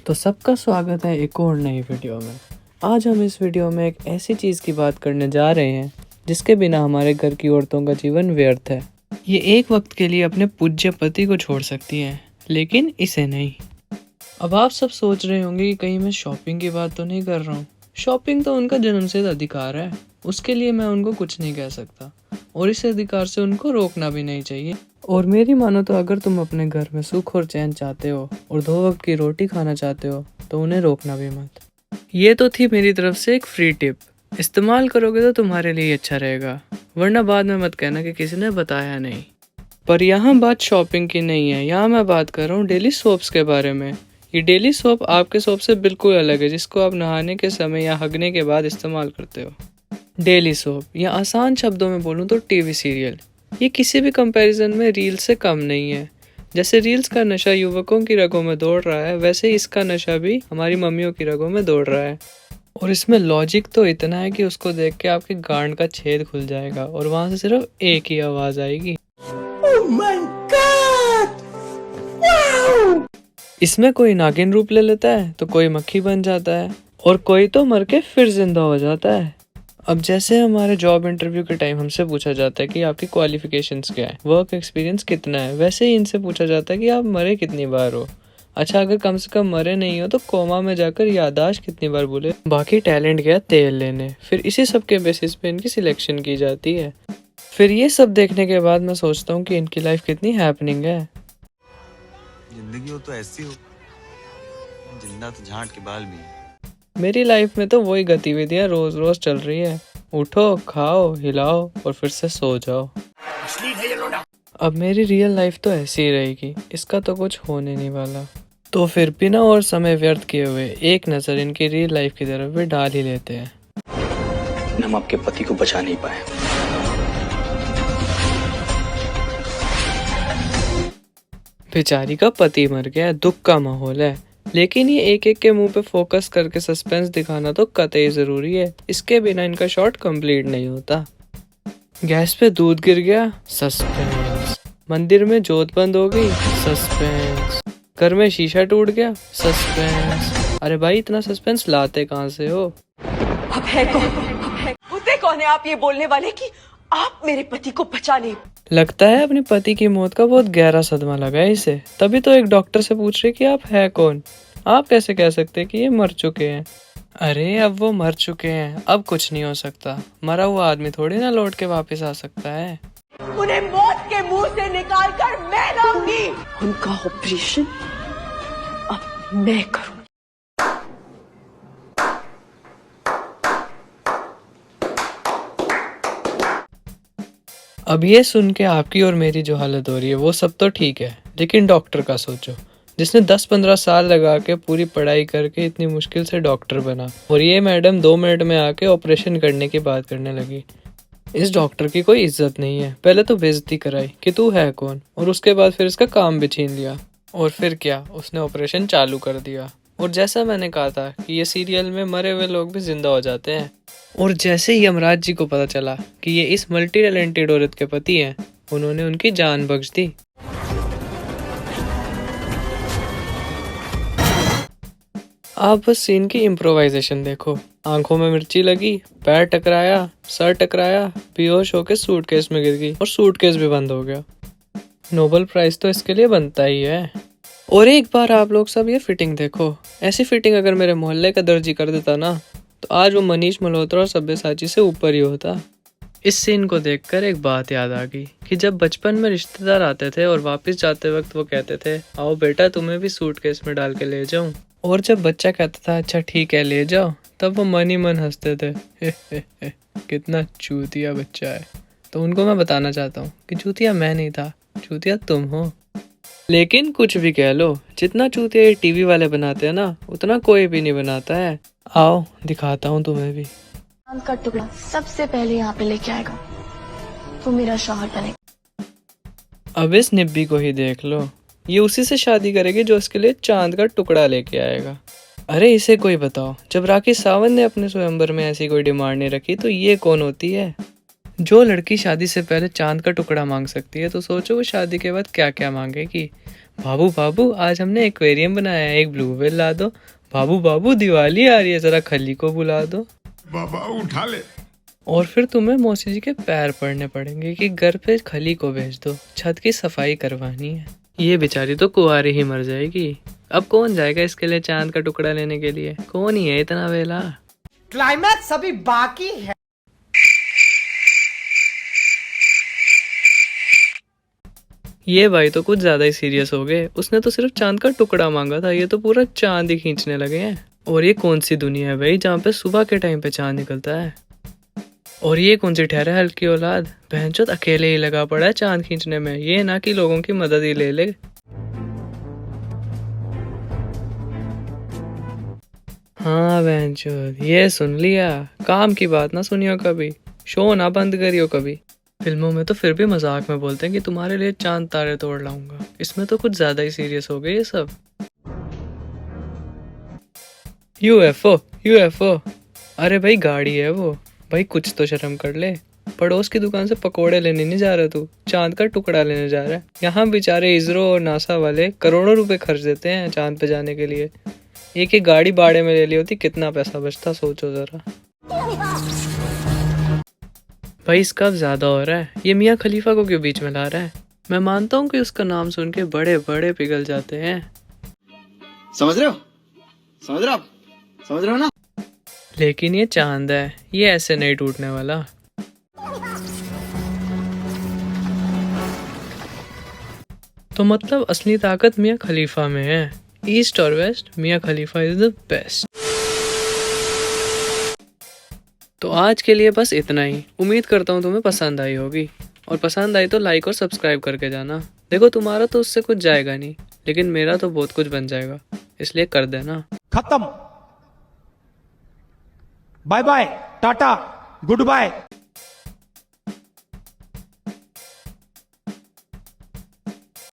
तो सबका स्वागत है एक और नई वीडियो में। आज हम इस वीडियो में एक ऐसी चीज़ की बात करने जा रहे हैं जिसके बिना हमारे घर की औरतों का जीवन व्यर्थ है। ये एक वक्त के लिए अपने पूज्य पति को छोड़ सकती हैं, लेकिन इसे नहीं। अब आप सब सोच रहे होंगे कि कहीं मैं शॉपिंग की बात तो नहीं कर रहा हूँ। शॉपिंग तो उनका जन्मसिद्ध अधिकार है, उसके लिए मैं उनको कुछ नहीं कह सकता और इस अधिकार से उनको रोकना भी नहीं चाहिए। और मेरी मानो तो अगर तुम अपने घर में सुख और चैन चाहते हो और 2 वक्त की रोटी खाना चाहते हो तो उन्हें रोकना भी मत। ये तो थी मेरी तरफ से एक फ्री टिप। इस्तेमाल करोगे तो तुम्हारे लिए अच्छा रहेगा, वरना बाद में मत कहना कि किसी ने बताया नहीं। पर यहाँ बात शॉपिंग की नहीं है, यहाँ मैं बात कर रहा हूँ डेली सोप्स के बारे में। ये डेली सोप आपके सोप से बिल्कुल अलग है, जिसको आप नहाने के समय या हगने के बाद इस्तेमाल करते हो। डेली सोप, या आसान शब्दों में बोलूँ तो टीवी सीरियल, ये किसी भी कंपैरिजन में रील से कम नहीं है। जैसे रील्स का नशा युवकों की रगों में दौड़ रहा है, वैसे इसका नशा भी हमारी मम्मियों की रगों में दौड़ रहा है। और इसमें लॉजिक तो इतना है कि उसको देख के आपके गांड का छेद खुल जाएगा और वहां से सिर्फ एक ही आवाज आएगी, ओह माय गॉड! वाओ! इसमें कोई नागिन रूप ले लेता है तो कोई मक्खी बन जाता है और कोई तो मर के फिर जिंदा हो जाता है। अब जैसे हमारे जॉब इंटरव्यू के टाइम हमसे पूछा जाता है कि आपकी क्वालिफिकेशंस क्या है, वर्क एक्सपीरियंस कितना है, वैसे ही इनसे पूछा जाता है कि आप मरे कितनी बार हो। अच्छा, अगर कम से कम मरे नहीं हो तो कोमा में जाकर याददाश्त कितनी बार भूले। बाकी टैलेंट गया तेल लेने, फिर इसी सब के बेसिस पे इनकी सिलेक्शन की जाती है। फिर ये सब देखने के बाद मैं सोचता हूँ कि इनकी लाइफ कितनी हैपनिंग है। जिंदगी हो तो ऐसी हो, जिंदा तो झांट के बाल भी है। मेरी लाइफ में तो वही गतिविधियां रोज रोज चल रही है, उठो, खाओ, हिलाओ और फिर से सो जाओ। अब मेरी रियल लाइफ तो ऐसी ही रहेगी, इसका तो कुछ होने नहीं वाला। तो फिर बिना और समय व्यर्थ किए हुए एक नजर इनकी रियल लाइफ की तरफ भी डाल ही लेते हैं। हम आपके पति को बचा नहीं पाए। बेचारी का पति मर गया, दुख का माहौल है, लेकिन ये एक एक के मुंह पे फोकस करके सस्पेंस दिखाना तो कतई जरूरी है। इसके बिना इनका शॉट कंप्लीट नहीं होता। गैस पे दूध गिर गया, सस्पेंस। मंदिर में जोत बंद हो गई, सस्पेंस। घर में शीशा टूट गया, सस्पेंस। अरे भाई, इतना सस्पेंस लाते कहाँ से हो? अब है कौन? होते कौन है आप ये बोलने वाले कि आप मेरे पति को बचा नहीं? लगता है अपने पति की मौत का बहुत गहरा सदमा लगा है इसे, तभी तो एक डॉक्टर से पूछ रही कि आप है कौन। आप कैसे कह सकते कि ये मर चुके हैं? अरे अब वो मर चुके हैं, अब कुछ नहीं हो सकता। मरा हुआ आदमी थोड़ी ना लौट के वापस आ सकता है। उन्हें मौत के मुंह से निकाल कर मैं लाऊंगी। उनका ऑपरेशन अब मैं करूंगी। अब ये सुन के आपकी और मेरी जो हालत हो रही है वो सब तो ठीक है, लेकिन डॉक्टर का सोचो, जिसने 10-15 साल लगा के पूरी पढ़ाई करके इतनी मुश्किल से डॉक्टर बना, और ये मैडम 2 मिनट में आके ऑपरेशन करने की बात करने लगी। इस डॉक्टर की कोई इज्जत नहीं है। पहले तो बेइज्जती कराई कि तू है कौन, और उसके बाद फिर इसका काम भी छीन लिया। और फिर क्या, उसने ऑपरेशन चालू कर दिया। और जैसा मैंने कहा था कि ये सीरियल में मरे हुए लोग भी जिंदा हो जाते हैं। और जैसे ही यमराज जी को पता चला कि ये इस मल्टी टैलेंटेड औरत के पति हैं, उन्होंने उनकी जान बख्श दी। आप बस सीन की इम्प्रोवाइजेशन देखो। आंखों में मिर्ची लगी, पैर टकराया, सर टकराया, बेहोश होकर सूटकेस में गिर गई और सूटकेस भी बंद हो गया। नोबेल प्राइज तो इसके लिए बनता ही है। और एक बार आप लोग सब ये फिटिंग देखो। ऐसी फिटिंग अगर मेरे मोहल्ले का दर्जी कर देता ना, तो आज वो मनीष मल्होत्रा और सब्यसाची से ऊपर ही होता। इस सीन को देखकर एक बात याद आ गई कि जब बचपन में रिश्तेदार आते थे और वापस जाते वक्त वो कहते थे, आओ बेटा तुम्हें भी सूटकेस में डाल के ले जाऊं। और जब बच्चा कहता था अच्छा ठीक है ले जाओ, तब वो मन ही मन हंसते थे। कितना चूतिया बच्चा है। तो उनको मैं बताना चाहता हूँ कि चूतिया मैं नहीं था, चूतिया तुम हो। लेकिन कुछ भी कह लो, जितना चूतिया ये टीवी वाले बनाते हैं ना, उतना कोई भी नहीं बनाता है। आओ दिखाता हूँ तुम्हें भी। चांद का टुकड़ा सबसे पहले यहाँ पे लेके आएगा, वो मेरा शौहर बनेगा। अब इस निब्बी को ही देख लो, ये उसी से शादी करेगी जो उसके लिए चांद का टुकड़ा लेके आएगा। अरे इसे कोई बताओ, जब राखी सावंत ने अपने स्वयंवर में ऐसी कोई डिमांड नहीं रखी तो ये कौन होती है? जो लड़की शादी से पहले चांद का टुकड़ा मांग सकती है तो सोचो वो शादी के बाद क्या क्या मांगेगी। बाबू बाबू आज हमने एक्वेरियम बनाया है, एक ब्लू व्हेल ला दो। बाबू बाबू दिवाली आ रही है, जरा खली को बुला दो। बाबा उठा ले। और फिर तुम्हें मौसी जी के पैर पड़ने पड़ेंगे कि घर पे खली को भेज दो, छत की सफाई करवानी है। ये बेचारी तो कुंवारी ही मर जाएगी। अब कौन जाएगा इसके लिए चांद का टुकड़ा लेने के लिए, कौन ही है इतना वेला। क्लाइमैक्स अभी बाकी है। ये भाई तो कुछ ज्यादा ही सीरियस हो गए, उसने तो सिर्फ चांद का टुकड़ा मांगा था, ये तो पूरा चांद ही खींचने लगे हैं। और ये कौन सी दुनिया है भाई जहाँ पे सुबह के टाइम पे चांद निकलता है। और ये कौन सी ठहरा है हल्की औलाद, बहनचोद अकेले ही लगा पड़ा है चांद खींचने में, ये ना कि लोगों की मदद ही ले ले। हाँ बहनचोद ये सुन लिया, काम की बात ना सुनियो कभी, शो ना बंद करियो कभी। फिल्मों में तो फिर भी मजाक में बोलते हैं कि तुम्हारे लिए चांद तारे तोड़ लाऊंगा, इसमें तो कुछ ज्यादा ही सीरियस हो गए ये सब। यूएफओ यूएफओ, अरे भाई गाड़ी है वो, भाई कुछ तो शर्म कर ले। पड़ोस की दुकान से पकोड़े लेने नहीं जा रहा तू, चांद का टुकड़ा लेने जा रहा है। यहाँ बेचारे इसरो और नासा वाले करोड़ों रुपए खर्च देते हैं चांद पे जाने के लिए। एक एक गाड़ी भाड़े में ले ली होती कितना पैसा बचता, सोचो जरा। भाई इसका अब ज्यादा हो रहा है, ये मियाँ खलीफा को क्यों बीच में ला रहा है। मैं मानता हूँ कि उसका नाम सुन के बड़े बड़े पिघल जाते हैं, समझ रहे हो, समझ रहे हो, समझ रहे हो ना। लेकिन ये चांद है, ये ऐसे नहीं टूटने वाला। तो मतलब असली ताकत मियाँ खलीफा में है। ईस्ट और वेस्ट, मियाँ खलीफा इज द बेस्ट। तो आज के लिए बस इतना ही। उम्मीद करता हूँ तुम्हें पसंद आई होगी, और पसंद आई तो लाइक और सब्सक्राइब करके जाना। देखो तुम्हारा तो उससे कुछ जाएगा नहीं, लेकिन मेरा तो बहुत कुछ बन जाएगा, इसलिए कर देना। खत्म। Bye bye, tata, good bye.